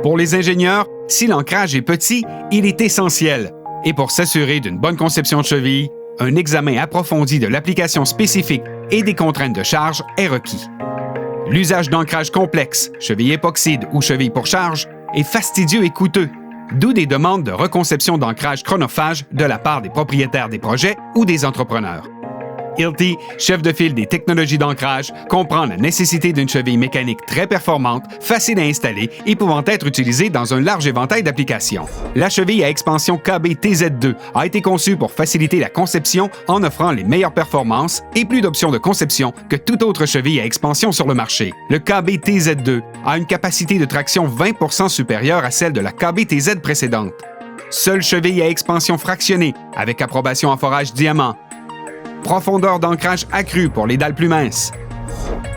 Pour les ingénieurs, si l'ancrage est petit, il est essentiel. Et pour s'assurer d'une bonne conception de cheville, un examen approfondi de l'application spécifique et des contraintes de charge est requis. L'usage d'ancrage complexe, cheville époxyde ou cheville pour charge, est fastidieux et coûteux, d'où des demandes de reconception d'ancrage chronophage de la part des propriétaires des projets ou des entrepreneurs. Hilti, chef de file des technologies d'ancrage, comprend la nécessité d'une cheville mécanique très performante, facile à installer et pouvant être utilisée dans un large éventail d'applications. La cheville à expansion KB-TZ2 a été conçue pour faciliter la conception en offrant les meilleures performances et plus d'options de conception que toute autre cheville à expansion sur le marché. Le KB-TZ2 a une capacité de traction 20% supérieure à celle de la KB-TZ précédente. Seule cheville à expansion fractionnée avec approbation en forage diamant. Profondeur d'ancrage accrue pour les dalles plus minces.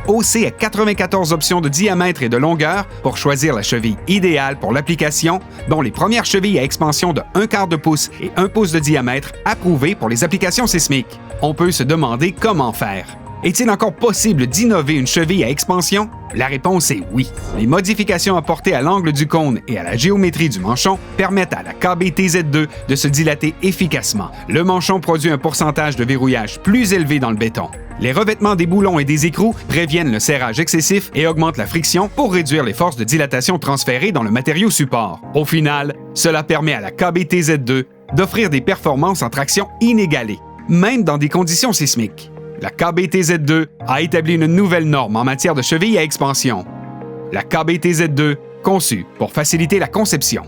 Haussé à 94 options de diamètre et de longueur pour choisir la cheville idéale pour l'application, dont les premières chevilles à expansion de 1/4 de pouce et 1 pouce de diamètre approuvées pour les applications sismiques. On peut se demander comment faire. Est-il encore possible d'innover une cheville à expansion? La réponse est oui. Les modifications apportées à l'angle du cône et à la géométrie du manchon permettent à la KB-TZ2 de se dilater efficacement. Le manchon produit un pourcentage de verrouillage plus élevé dans le béton. Les revêtements des boulons et des écrous préviennent le serrage excessif et augmentent la friction pour réduire les forces de dilatation transférées dans le matériau support. Au final, cela permet à la KB-TZ2 d'offrir des performances en traction inégalées, même dans des conditions sismiques. La KB-TZ2 a établi une nouvelle norme en matière de cheville à expansion. La KB-TZ2, conçue pour faciliter la conception.